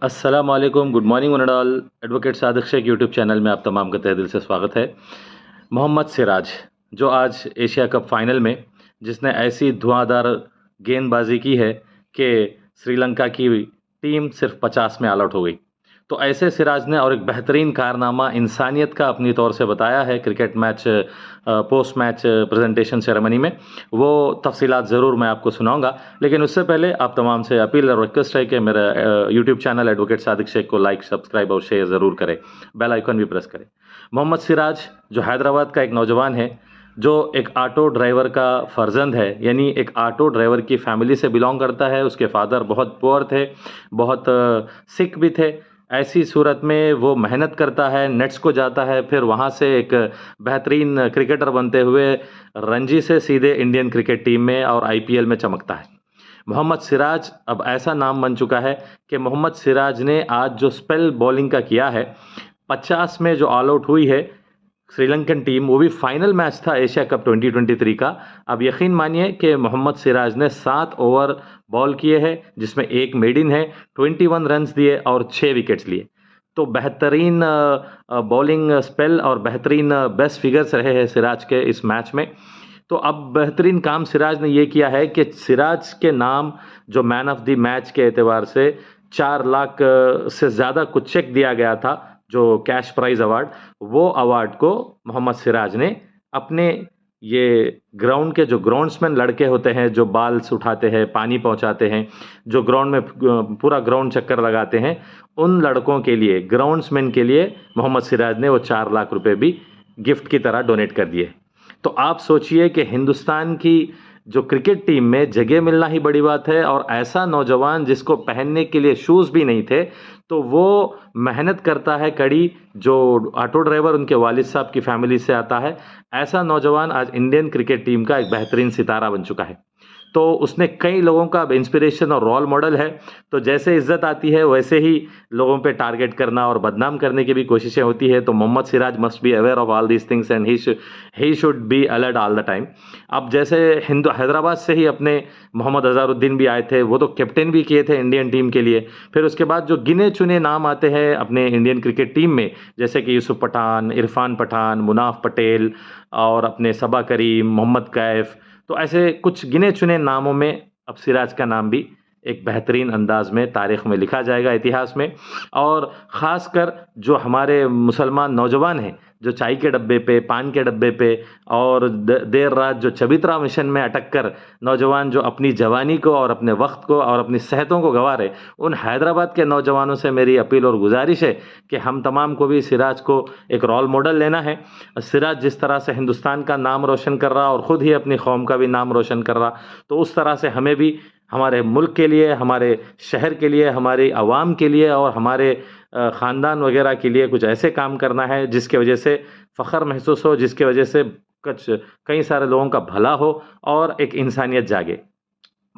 अस्सलाम वालेकुम, good morning one and all. Advocate Sadiq Shaikh YouTube channel में आप तमाम का तहे दिल से स्वागत है। मोहम्मद सिराज, जो आज एशिया कप फाइनल में जिसने ऐसी धुआंधार गेंदबाजी की है कि श्रीलंका की टीम सिर्फ 50 में ऑल आउट हो गई। तो ऐसे सिराज ने और एक बेहतरीन कारनामा इंसानियत का अपनी तौर से बताया है cricket match post match presentation ceremony में। वो तफसीलात ज़रूर मैं आपको सुनाऊंगा, लेकिन उससे पहले आप तमाम से अपील और रिक्वेस्ट है कि मेरा YouTube channel advocate Sadiq Shaikh को लाइक, सब्सक्राइब और शेयर ज़रूर करें। बेल आइकन भी प्रेस करें। मोहम्मद सिराज जो हैदराबाद का एक नौजवान है, जो एक ऑटो ड्राइवर का फर्जंद है, यानी एक ऑटो ड्राइवर की फैमिली से बिलोंग करता है। उसके फादर बहुत पुअर थे, बहुत सिक भी थे। ऐसी सूरत में वो मेहनत करता है, नेट्स को जाता है, फिर वहाँ से एक बेहतरीन क्रिकेटर बनते हुए रणजी से सीधे इंडियन क्रिकेट टीम में और आईपीएल में चमकता है। मोहम्मद सिराज अब ऐसा नाम बन चुका है कि मोहम्मद सिराज ने आज जो स्पेल बॉलिंग का किया है, 50 में जो ऑल आउट हुई है श्रीलंकन टीम, वो भी फाइनल मैच था एशिया कप 2023 का। अब यकीन मानिए कि मोहम्मद सिराज ने 7 ओवर बॉल किए हैं, जिसमें एक मेडिन है, 21 रन्स दिए और 6 विकेट्स लिए। तो बेहतरीन बॉलिंग स्पेल और बेहतरीन बेस्ट फिगर्स रहे हैं सिराज के इस मैच में। तो अब बेहतरीन काम सिराज ने ये किया है कि सिराज के नाम जो मैन ऑफ द मैच के एतबार से 4 लाख से ज़्यादा कुछ चेक दिया गया था, जो कैश प्राइज अवार्ड, वो अवार्ड को मोहम्मद सिराज ने अपने ये ग्राउंड के जो ग्राउंड्समैन लड़के होते हैं, जो बाल्स उठाते हैं, पानी पहुंचाते हैं, जो ग्राउंड में पूरा ग्राउंड चक्कर लगाते हैं, उन लड़कों के लिए, ग्राउंड्समैन के लिए मोहम्मद सिराज ने वो 4 लाख रुपए भी गिफ्ट की तरह डोनेट कर दिए। तो आप सोचिए कि हिंदुस्तान की जो क्रिकेट टीम में जगह मिलना ही बड़ी बात है, और ऐसा नौजवान जिसको पहनने के लिए शूज़ भी नहीं थे, तो वो मेहनत करता है कड़ी, जो ऑटो ड्राइवर उनके वालिद साहब की फैमिली से आता है। ऐसा नौजवान आज इंडियन क्रिकेट टीम का एक बेहतरीन सितारा बन चुका है। तो उसने कई लोगों का इंस्पिरेशन और रोल मॉडल है। तो जैसे इज्जत आती है, वैसे ही लोगों पे टारगेट करना और बदनाम करने की भी कोशिशें होती है। तो Mohammed Siraj must be aware of all these things and he should be alert all the time. अब जैसे हिंदू हैदराबाद से ही अपने मोहम्मद अजहरुद्दीन भी आए थे, वो तो कैप्टन भी किए थे इंडियन टीम के लिए। फिर उसके बाद जो गिने चुने नाम आते हैं अपने इंडियन क्रिकेट टीम में, जैसे कि यूसुफ पठान, इरफान पठान, मुनाफ पटेल और अपने सबा करीम, मोहम्मद कैफ, तो ऐसे कुछ गिने चुने नामों में अब सिराज का नाम भी एक बेहतरीन अंदाज में तारीख में लिखा जाएगा, इतिहास में। और ख़ासकर जो हमारे मुसलमान नौजवान हैं, जो चाय के डब्बे पे, पान के डब्बे पे और देर रात जो चबूतरा मिशन में अटक कर नौजवान जो अपनी जवानी को और अपने वक्त को और अपनी सेहतों को गंवा रहे, उन हैदराबाद के नौजवानों से मेरी अपील और गुजारिश है कि हम तमाम को भी सिराज को एक रोल मॉडल लेना है। सिराज जिस तरह से हिंदुस्तान का नाम रोशन कर रहा और ख़ुद ही अपनी कौम का भी नाम रोशन कर रहा, तो उस तरह से हमें भी हमारे मुल्क के लिए, हमारे शहर के लिए, हमारी आवाम के लिए और हमारे ख़ानदान वगैरह के लिए कुछ ऐसे काम करना है जिसके वजह से फ़ख्र महसूस हो, जिसके वजह से कुछ कई सारे लोगों का भला हो और एक इंसानियत जागे।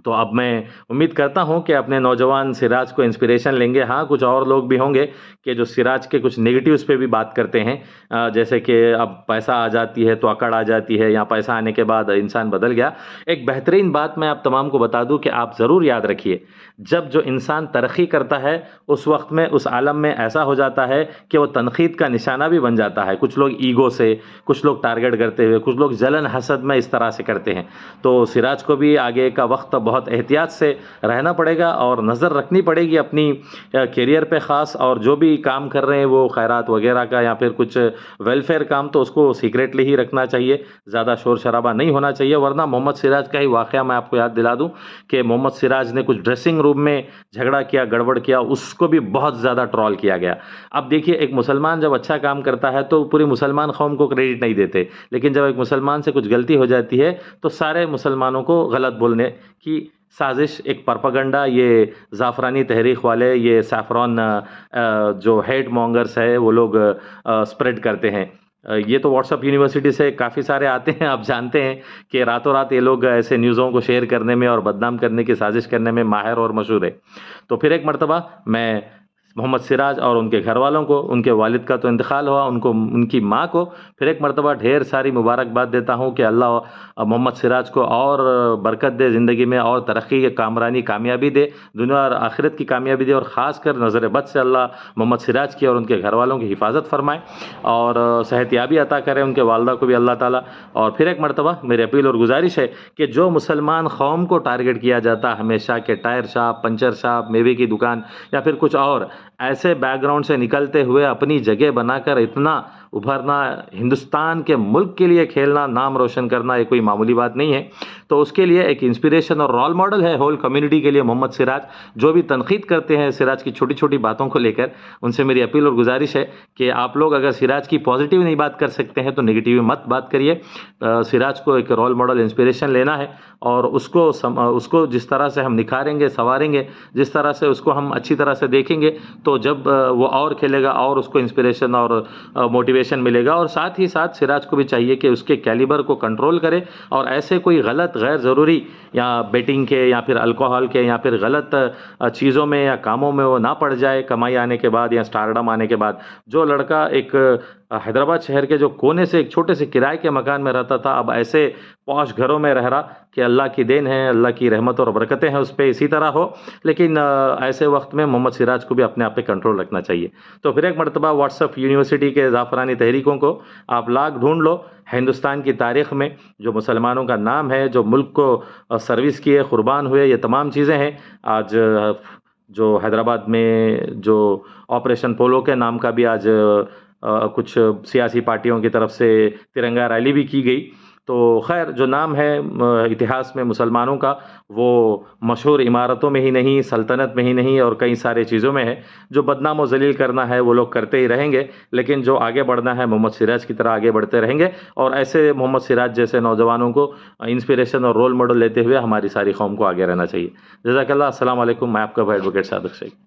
तो अब मैं उम्मीद करता हूं कि अपने नौजवान सिराज को इंस्पिरेशन लेंगे। हाँ, कुछ और लोग भी होंगे कि जो सिराज के कुछ नेगेटिव्स पे भी बात करते हैं, जैसे कि अब पैसा आ जाती है तो अकड़ आ जाती है, या पैसा आने के बाद इंसान बदल गया। एक बेहतरीन बात मैं आप तमाम को बता दूं कि आप ज़रूर याद रखिए, जब जो इंसान तरक्की करता है, उस वक्त में उस आलम में ऐसा हो जाता है कि वो तनकीद का निशाना भी बन जाता है। कुछ लोग ईगो से, कुछ लोग टारगेट करते हुए, कुछ लोग जलन हसद में इस तरह से करते हैं। तो सिराज को भी आगे का वक्त बहुत एहतियात से रहना पड़ेगा और नज़र रखनी पड़ेगी अपनी करियर पे ख़ास, और जो भी काम कर रहे हैं वो खैरात वगैरह का या फिर कुछ वेलफेयर काम, तो उसको सीक्रेटली ही रखना चाहिए, ज़्यादा शोर शराबा नहीं होना चाहिए। वरना मोहम्मद सिराज का ही वाक़या मैं आपको याद दिला दूं कि मोहम्मद सिराज ने कुछ ड्रेसिंग रूम में झगड़ा किया, गड़बड़ किया, उसको भी बहुत ज़्यादा ट्रॉल किया गया। अब देखिए, एक मुसलमान जब अच्छा काम करता है तो पूरी मुसलमान कौम को क्रेडिट नहीं देते, लेकिन जब एक मुसलमान से कुछ गलती हो जाती है तो सारे मुसलमानों को गलत बोलने की साजिश, एक प्रोपेगेंडा, ये ज़ाफ़रानी तहरीक वाले, ये सैफ़रॉन जो हेट मॉन्गर्स है, वो लोग स्प्रेड करते हैं। ये तो व्हाट्सएप यूनिवर्सिटी से काफ़ी सारे आते हैं। आप जानते हैं कि रातों रात ये लोग ऐसे न्यूज़ों को शेयर करने में और बदनाम करने की साजिश करने में माहिर और मशहूर है। तो फिर एक मरतबा मैं मोहम्मद सिराज और उनके घर वालों को, उनके वालिद का तो इंतकाल हुआ, उनको, उनकी माँ को फिर एक मरतबा ढेर सारी मुबारकबाद देता हूँ कि अल्लाह मोहम्मद सिराज को और बरकत दे, ज़िंदगी में और तरक्की, कामरानी, कामयाबी दे, दुनिया और आखिरत की कामयाबी दे, और ख़ास कर नज़र बद से अल्लाह मोहम्मद सिराज की और उनके घर वालों की हिफाजत फरमाए और सेहतियाबी अता करें उनके वालदा को भी अल्लाह ताला। और फिर एक मरतबा मेरी अपील और गुजारिश है कि जो मुसलमान कौम को टारगेट किया जाता है हमेशा के टायर शॉप, पंचर शॉप, मेवे की दुकान या फिर कुछ और, ऐसे बैकग्राउंड से निकलते हुए अपनी जगह बनाकर इतना उभरना, हिंदुस्तान के मुल्क के लिए खेलना, नाम रोशन करना, ये कोई मामूली बात नहीं है। तो उसके लिए एक इंस्पिरेशन और रोल मॉडल है होल कम्युनिटी के लिए मोहम्मद सिराज। जो भी तनकीद करते हैं सिराज की छोटी छोटी बातों को लेकर, उनसे मेरी अपील और गुजारिश है कि आप लोग अगर सिराज की पॉजिटिव नहीं बात कर सकते हैं तो नेगेटिव मत बात करिए। सिराज को एक रोल मॉडल, इंस्पिरेशन लेना है और उसको जिस तरह से हम निखारेंगे, संवारेंगे, जिस तरह से उसको हम अच्छी तरह से देखेंगे, तो जब वो और खेलेगा और उसको इंस्पिरेशन और मोटिवेशन मिलेगा। और साथ ही साथ सिराज को भी चाहिए कि उसके कैलिबर को कंट्रोल करे और ऐसे कोई गलत, गैर ज़रूरी या बेटिंग के या फिर अल्कोहल के या फिर गलत चीज़ों में या कामों में वो ना पड़ जाए कमाई आने के बाद या स्टारडम आने के बाद। जो लड़का एक हैदराबाद शहर के जो कोने से एक छोटे से किराए के मकान में रहता था, अब ऐसे पॉश घरों में रह रहा कि अल्लाह की देन है, अल्लाह की रहमत और बरकतें हैं उस पर, इसी तरह हो। लेकिन ऐसे वक्त में मोहम्मद सिराज को भी अपने आप पे कंट्रोल रखना चाहिए। तो फिर एक मरतबा व्हाट्सएप यूनिवर्सिटी के ज़ाफ़रानी तहरीकों को आप लाख ढूंढ लो, हिंदुस्तान की तारीख़ में जो मुसलमानों का नाम है, जो मुल्क को सर्विस किए, क़ुरबान हुए, ये तमाम चीज़ें हैं। आज जो हैदराबाद में जो ऑपरेशन पोलो के नाम का भी आज कुछ सियासी पार्टियों की तरफ से तिरंगा रैली भी की गई। तो खैर, जो नाम है इतिहास में मुसलमानों का, वो मशहूर इमारतों में ही नहीं, सल्तनत में ही नहीं और कई सारे चीज़ों में है। जो बदनाम और जलील करना है वो लोग करते ही रहेंगे, लेकिन जो आगे बढ़ना है मोहम्मद सिराज की तरह आगे बढ़ते रहेंगे। और ऐसे मोहम्मद सिराज जैसे नौजवानों को इंस्पिरेशन और रोल मॉडल लेते हुए हमारी सारी कौम को आगे रहना चाहिए। जज़ाकल्लाह। अस्सलाम वालेकुम। मैं आपका भाई एडवोकेट सादिक शेख।